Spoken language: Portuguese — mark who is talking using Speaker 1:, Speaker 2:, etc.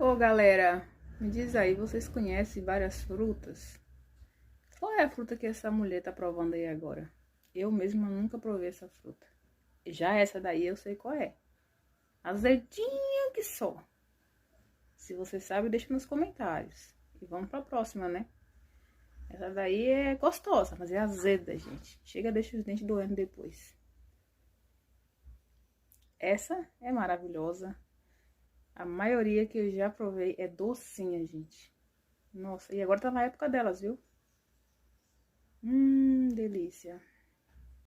Speaker 1: Ô galera, me diz aí, vocês conhecem várias frutas? Qual é a fruta que essa mulher tá provando aí agora? Eu mesma nunca provei essa fruta. Já essa daí eu sei qual é. Azedinha que só. Se você sabe, deixa nos comentários. E vamos pra próxima, né? Essa daí é gostosa, mas é azeda, gente. Chega, deixa os dentes doendo depois. Essa é maravilhosa. A maioria que eu já provei é docinha, gente. Nossa, e agora tá na época delas, viu? Delícia.